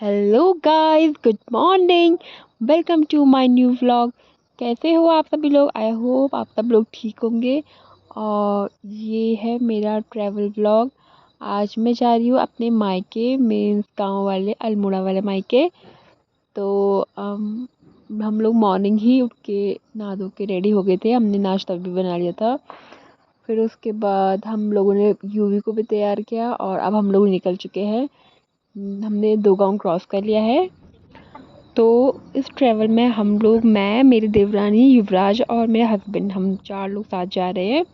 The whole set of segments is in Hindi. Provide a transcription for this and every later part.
Hello guys, good morning. Welcome to my new vlog. कैसे हो आप सभी लोग? आई होप आप सब लोग ठीक होंगे। और ये है मेरा ट्रैवल व्लॉग। आज मैं जा रही हूँ अपने मायके, मीन्स गाँव वाले अल्मोड़ा वाले मायके। तो हम लोग मॉर्निंग ही उठ के नहा धो के रेडी हो गए थे। हमने नाश्ता भी बना लिया था। फिर उसके बाद हम लोगों ने यूवी को भी तैयार किया और अब हम लोग निकल चुके हैं। हमने 2 गांव क्रॉस कर लिया है। तो इस ट्रैवल में हम लोग, मैं, मेरी देवरानी, युवराज और मेरे हस्बैंड, हम 4 लोग साथ जा रहे हैं।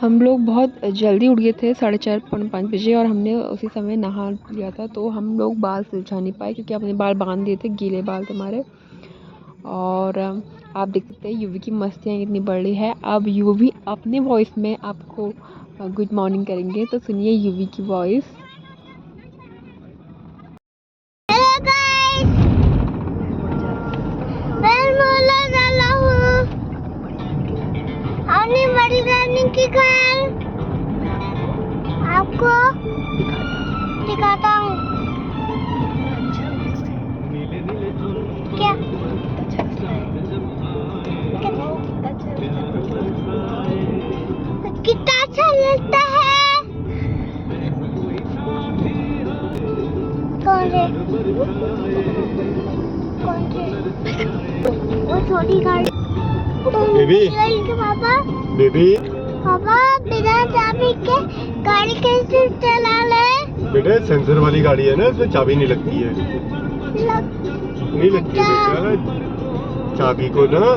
हम लोग बहुत जल्दी उठ गए थे, 4:30 पौने 5 बजे, और हमने उसी समय नहा लिया था। तो हम लोग बाल सुलझा नहीं पाए क्योंकि अपने बाल बांध दिए थे, गीले बाल थे हमारे। और आप देख सकते हैं यूवी की मस्तियाँ कितनी बढ़ रही है। अब यूवी अपने वॉइस में आपको गुड मॉर्निंग करेंगे, तो सुनिए यूवी की वॉइस। की घर आपको दिखाता हूँ। क्या कितना अच्छा लगता है। कौन से वो छोटी गाड़ी? बेबी पापा, बेबी पापा, बिना चाबी के गाड़ी कैसे चला ले? बेटे सेंसर वाली गाड़ी है ना, इसमें चाबी नहीं लगती है। नहीं लगती है बेटा। चाबी को ना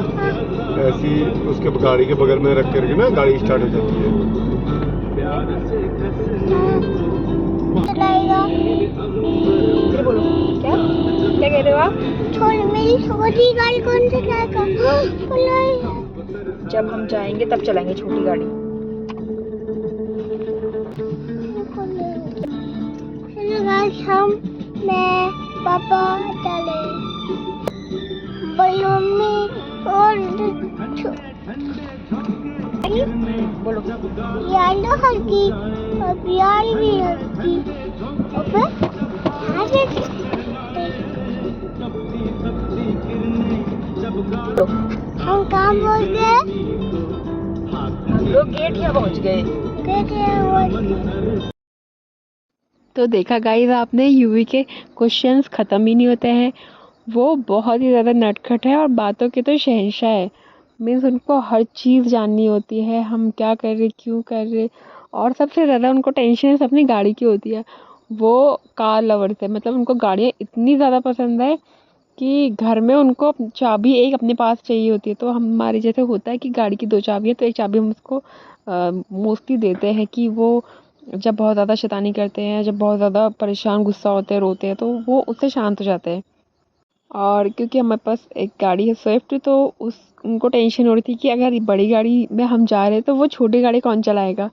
ऐसी उसके गाड़ी के बगल में रख करके ना गाड़ी स्टार्ट हो जाती है। चलाएगा? बोलो, क्या क्या कह रहे हो आप? मेरी छोटी गाड़ी कौन चलाएगा? जब हम जाएंगे तब चलाएंगे छोटी गाड़ी। हम, मैं, पापा चले, बड़ी मम्मी और बोलो, यारो हल्की और प्यारी भी हल्की। और फिर हम कहाँ पहुँच गए? हम लोग गेट यहाँ पहुँच गए। तो देखा गाइस आपने, यूवी के क्वेश्चंस ख़त्म ही नहीं होते हैं। वो बहुत ही ज़्यादा नटखट है और बातों के तो शहंशाह है। मीन्स उनको हर चीज़ जाननी होती है, हम क्या कर रहे, क्यों कर रहे। और सबसे ज़्यादा उनको टेंशन अपनी गाड़ी की होती है। वो कार लवर्स है, मतलब उनको गाड़ियाँ इतनी ज़्यादा पसंद है कि घर में उनको चाबी एक अपने पास चाहिए होती है। तो हमारे जैसे होता है कि गाड़ी की 2 चाबी है, तो एक चाबी हम उसको मोस्टली देते हैं कि वो जब बहुत ज़्यादा शैतानी करते हैं, जब बहुत ज़्यादा परेशान, गुस्सा होते हैं, रोते हैं, तो वो उससे शांत हो जाते हैं। और क्योंकि हमारे पास एक गाड़ी है स्विफ्ट, तो उस उनको टेंशन हो रही थी कि अगर बड़ी गाड़ी में हम जा रहे हैं तो वो छोटी गाड़ी कौन चलाएगा।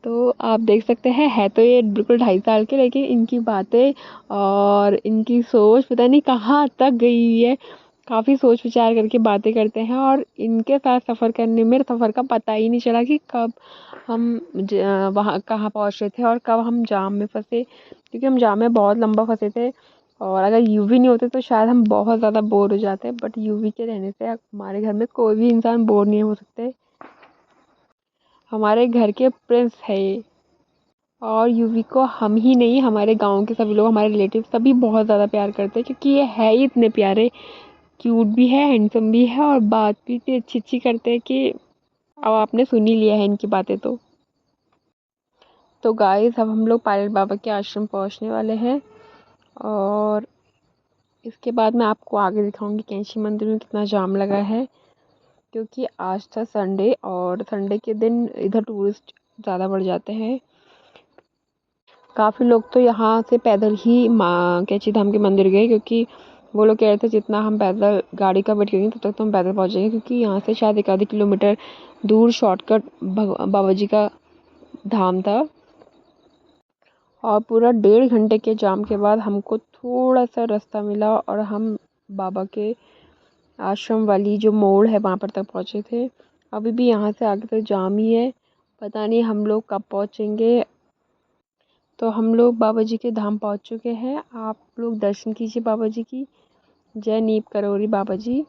तो आप देख सकते हैं, है तो ये बिल्कुल 2.5 साल के, लेकिन इनकी बातें और इनकी सोच पता नहीं कहाँ तक गई हुई है। काफ़ी सोच विचार करके बातें करते हैं, और इनके साथ सफ़र करने में सफ़र का पता ही नहीं चला कि कब हम वहाँ कहाँ पहुँच रहे थे और कब हम जाम में फंसे, क्योंकि हम जाम में बहुत लंबा फंसे थे। और अगर यूवी नहीं होते तो शायद हम बहुत ज़्यादा बोर हो जाते, बट यूवी के रहने से हमारे घर में कोई भी इंसान बोर नहीं हो सकते। हमारे घर के प्रिंस है ये। और यूवी को हम ही नहीं, हमारे गांव के सभी लोग, हमारे रिलेटिव सभी बहुत ज़्यादा प्यार करते हैं, क्योंकि ये है ही इतने प्यारे। क्यूट भी है, हैंडसम भी है, और बात भी इतनी अच्छी अच्छी करते हैं कि अब आपने सुन ही लिया है इनकी बातें। तो गाइस, अब हम लोग पायलट बाबा के आश्रम पहुंचने वाले हैं। और इसके बाद मैं आपको आगे दिखाऊंगी कैंची मंदिर में कितना जाम लगा है, क्योंकि आज था संडे, और संडे के दिन इधर टूरिस्ट ज़्यादा बढ़ जाते हैं। काफ़ी लोग तो यहाँ से पैदल ही माँ कैंची धाम के मंदिर गए, क्योंकि वो लोग कह रहे थे जितना हम पैदल गाड़ी का वेट करेंगे तब तक तो हम पैदल पहुँच जाएंगे, क्योंकि यहाँ से शायद 1 आधे किलोमीटर दूर शॉर्टकट बाबा जी का धाम था। और पूरा 1.5 घंटे के जाम के बाद हमको थोड़ा सा रास्ता मिला, और हम बाबा के आश्रम वाली जो मोड़ है वहाँ पर तक पहुँचे थे। अभी भी यहाँ से आगे तक जाम ही है, पता नहीं हम लोग कब पहुँचेंगे। तो हम लोग बाबा जी के धाम पहुंच चुके हैं। आप लोग दर्शन कीजिए बाबा जी की। जय नीप करोरी बाबा जी।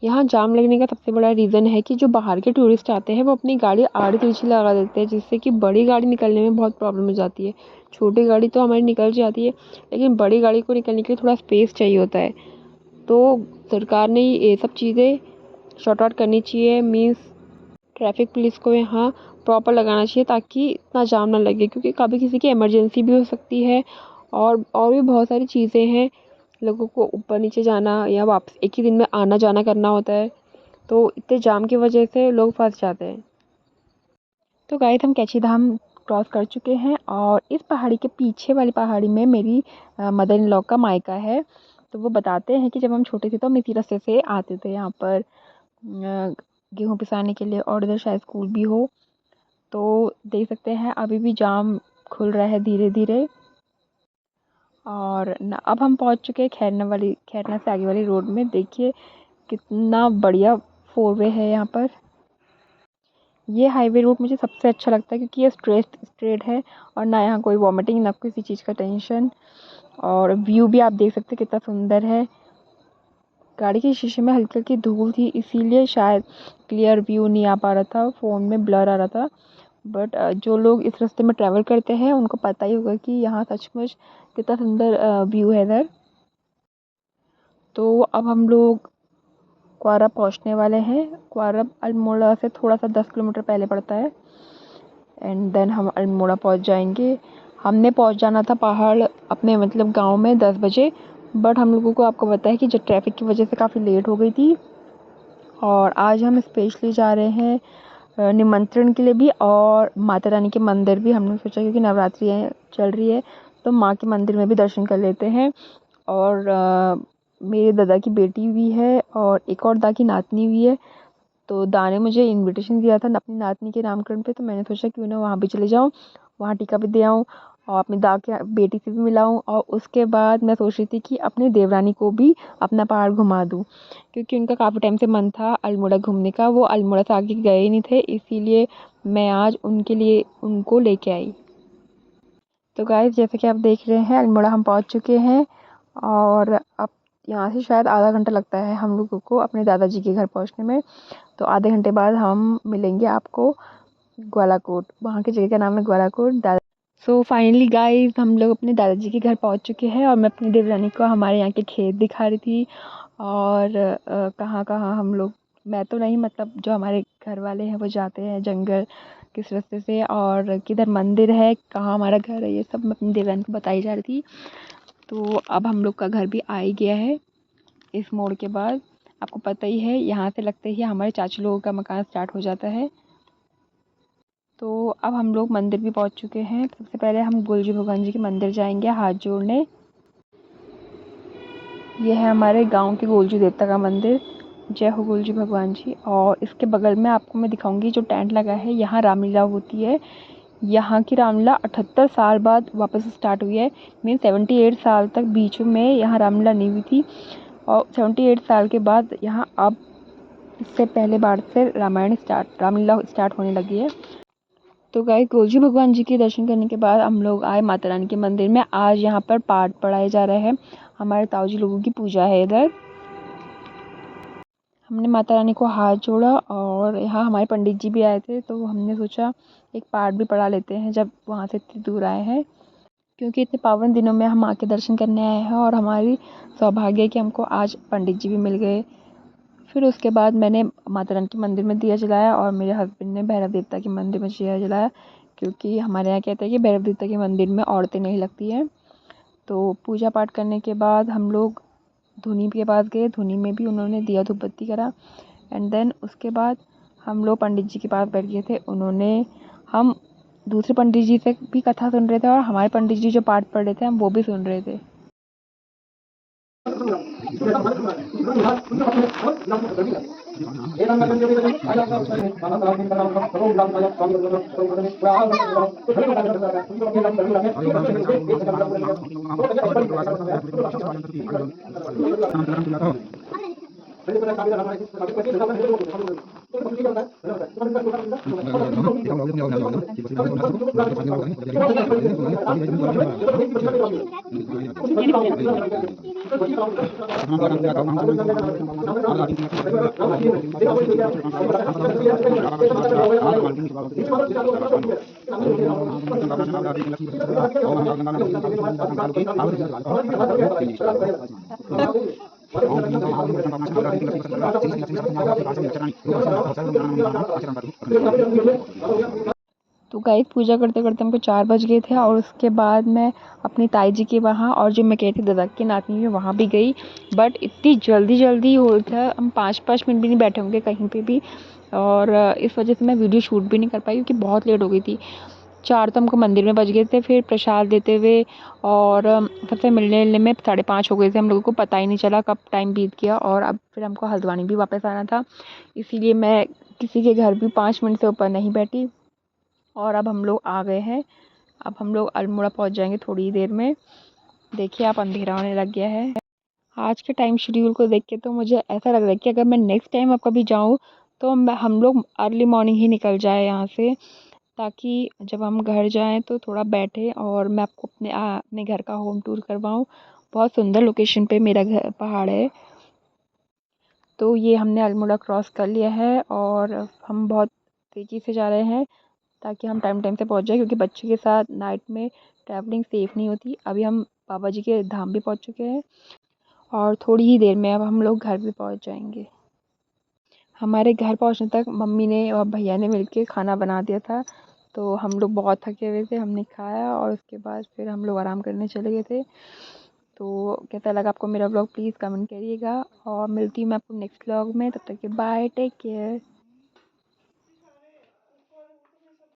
यहाँ जाम लगने का सबसे बड़ा रीज़न है कि जो बाहर के टूरिस्ट आते हैं वो अपनी गाड़ी आड़ी तिरछी लगा देते हैं, जिससे कि बड़ी गाड़ी निकलने में बहुत प्रॉब्लम हो जाती है। छोटी गाड़ी तो हमारी निकल जाती है, लेकिन बड़ी गाड़ी को निकलने के लिए थोड़ा स्पेस चाहिए होता है। तो सरकार ने ये सब चीज़ें शॉर्ट आउट करनी चाहिए। मीन्स ट्रैफिक पुलिस को यहाँ प्रॉपर लगाना चाहिए ताकि इतना जाम ना लगे, क्योंकि कभी किसी की इमरजेंसी भी हो सकती है और भी बहुत सारी चीज़ें हैं। लोगों को ऊपर नीचे जाना या वापस एक ही दिन में आना जाना करना होता है, तो इतने जाम की वजह से लोग फंस जाते हैं। तो गाइस हम कैची धाम क्रॉस कर चुके हैं और इस पहाड़ी के पीछे वाली पहाड़ी में मेरी मदर इन लॉ का मायका है। तो वो बताते हैं कि जब हम छोटे थे तो हम इसी रास्ते से आते थे यहाँ पर गेहूँ पिसाने के लिए, और इधर शायद स्कूल भी हो। तो देख सकते हैं अभी भी जाम खुल रहा है धीरे धीरे। और अब हम पहुंच चुके हैं खैरना से आगे वाली रोड में। देखिए कितना बढ़िया 4 वे है यहाँ पर। ये हाईवे रूट मुझे सबसे अच्छा लगता है क्योंकि ये स्ट्रेट है और ना यहाँ कोई वॉमिटिंग ना किसी चीज़ का टेंशन। और व्यू भी आप देख सकते हैं कितना सुंदर है। गाड़ी के शीशे में हल्की हल्की धूल थी, इसीलिए शायद क्लियर व्यू नहीं आ पा रहा था, फ़ोन में ब्लर आ रहा था। बट जो लोग इस रास्ते में ट्रैवल करते हैं उनको पता ही होगा कि यहाँ सचमुच कितना सुंदर व्यू है इधर। तो अब हम लोग क्वारा पहुँचने वाले हैं। क्वारा अल्मोड़ा से थोड़ा सा 10 किलोमीटर पहले पड़ता है एंड देन हम अल्मोड़ा पहुँच जाएंगे। हमने पहुँच जाना था पहाड़ अपने मतलब गांव में 10 बजे, बट हम लोगों को आपको पता है कि जो ट्रैफिक की वजह से काफ़ी लेट हो गई थी। और आज हम स्पेशली जा रहे हैं निमंत्रण के लिए भी और माता रानी के मंदिर भी। हमने सोचा क्योंकि नवरात्रि चल रही है तो माँ के मंदिर में भी दर्शन कर लेते हैं। और मेरे दादा की बेटी भी है और एक और दादा की नातनी भी है। तो दा ने मुझे इनविटेशन दिया था अपनी नातनी के नामकरण पे, तो मैंने सोचा क्यों ना वहाँ भी चले जाऊँ, वहाँ टीका भी दे आऊँ और अपनी दा के बेटी से भी मिलाऊँ। और उसके बाद मैं सोच रही थी कि अपनी देवरानी को भी अपना पहाड़ घुमा दूँ, क्योंकि उनका काफ़ी टाइम से मन था अल्मोड़ा घूमने का। वो अल्मोड़ा से आगे गए ही नहीं थे, इसीलिए मैं आज उनके लिए उनको लेके आई। तो गाइस जैसे कि आप देख रहे हैं अल्मोड़ा हम पहुँच चुके हैं और अब यहाँ से शायद आधा घंटा लगता है हम लोगों को अपने दादाजी के घर पहुँचने में। तो आधे घंटे बाद हम मिलेंगे आपको ग्वालाकोट। वहाँ की जगह का नाम है ग्वालाकोट। सो फाइनली गाइस हम लोग अपने दादाजी के घर पहुँच चुके हैं और मैं अपनी देवरानी को हमारे यहाँ के खेत दिखा रही थी और कहाँ कहाँ हम लोग, मैं तो नहीं मतलब जो हमारे घर वाले हैं वो जाते हैं जंगल किस रास्ते से और किधर मंदिर है, कहाँ हमारा घर है, ये सब मैं अपनी देवरानी को बताई जा रही थी। तो अब हम लोग का घर भी आ ही गया है इस मोड़ के बाद। आपको पता ही है यहाँ से लगते ही हमारे चाचू लोगों का मकान स्टार्ट हो जाता है। तो अब हम लोग मंदिर भी पहुँच चुके हैं। सबसे पहले हम गुलजी भगवान जी के मंदिर जाएंगे हाथ जोड़ने। ये है हमारे गांव के गोलजी देवता का मंदिर। जय हो गोलजी भगवान जी। और इसके बगल में आपको मैं दिखाऊंगी जो टेंट लगा है, यहाँ रामलीला होती है। यहाँ की रामलीला 78 साल बाद वापस स्टार्ट हुई है। मीन 78 साल तक बीच में यहाँ रामलीला नहीं हुई थी और 78 साल के बाद यहाँ अब इससे पहले बार से रामलीला स्टार्ट होने लगी है। तो गाइस गोलजी भगवान जी के दर्शन करने के बाद हम लोग आए माता रानी के मंदिर में। आज यहाँ पर पाठ पढ़ाए जा रहे हैं, हमारे ताऊ जी लोगों की पूजा है इधर। हमने माता रानी को हाथ जोड़ा और यहाँ हमारे पंडित जी भी आए थे, तो हमने सोचा एक पाठ भी पढ़ा लेते हैं जब वहाँ से इतनी दूर आए हैं, क्योंकि इतने पावन दिनों में हम माँ के दर्शन करने आए हैं और हमारी सौभाग्य है कि हमको आज पंडित जी भी मिल गए। फिर उसके बाद मैंने माता रानी के मंदिर में दिया जलाया और मेरे हस्बैंड ने भैरव देवता के मंदिर में दिया जलाया, क्योंकि हमारे यहाँ कहते हैं कि भैरव देवता के मंदिर में औरतें नहीं लगती हैं। तो पूजा पाठ करने के बाद हम लोग धुनी के पास गए, धुनी में भी उन्होंने दिया धूप बत्ती करा एंड देन उसके बाद हम लोग पंडित जी के पास बैठ गए थे। हम दूसरे पंडित जी से भी कथा सुन रहे थे और हमारे पंडित जी जो पाठ पढ़ रहे थे हम वो भी सुन रहे थे। तो गाइस पूजा करते करते हमको 4 बज गए थे और उसके बाद मैं अपनी ताई जी के वहाँ और जो मैं कहती दादा की नातनी है वहाँ भी गई। बट इतनी जल्दी हो था, हम 5 मिनट भी नहीं बैठे होंगे कहीं पे भी, और इस वजह से मैं वीडियो शूट भी नहीं कर पाई क्योंकि बहुत लेट हो गई थी। 4 तो हमको मंदिर में बज गए थे, फिर प्रसाद देते हुए और सबसे मिलने में 5:30 हो गए थे। हम लोगों को पता ही नहीं चला कब टाइम बीत गया, और अब फिर हमको हल्द्वानी भी वापस आना था, इसीलिए मैं किसी के घर भी 5 मिनट से ऊपर नहीं बैठी। और अब हम लोग आ गए हैं, अब हम लोग अल्मोड़ा पहुंच जाएंगे थोड़ी ही देर में। देखिए आप, अंधेरा होने लग गया है। आज के टाइम शेड्यूल को देख के तो मुझे ऐसा लग रहा है कि अगर मैं नेक्स्ट टाइम अब कभी जाऊँ तो हम लोग अर्ली मॉर्निंग ही निकल जाए यहाँ से, ताकि जब हम घर जाएं तो थोड़ा बैठे और मैं आपको अपने घर का होम टूर करवाऊँ। बहुत सुंदर लोकेशन पे मेरा घर पहाड़ है। तो ये हमने अल्मोड़ा क्रॉस कर लिया है और हम बहुत तेज़ी से जा रहे हैं ताकि हम टाइम से पहुंच जाए, क्योंकि बच्चे के साथ नाइट में ट्रैवलिंग सेफ़ नहीं होती। अभी हम बाबा जी के धाम भी पहुंच चुके हैं और थोड़ी ही देर में अब हम लोग घर भी पहुंच जाएंगे। हमारे घर पहुंचने तक मम्मी ने और भैया ने मिलके खाना बना दिया था, तो हम लोग बहुत थके हुए थे, हमने खाया और उसके बाद फिर हम लोग आराम करने चले गए थे। तो कैसा लगा आपको मेरा व्लॉग, प्लीज़ कमेंट करिएगा और मिलती हूँ मैं आपको नेक्स्ट व्लॉग में। तब तक के बाय, टेक केयर।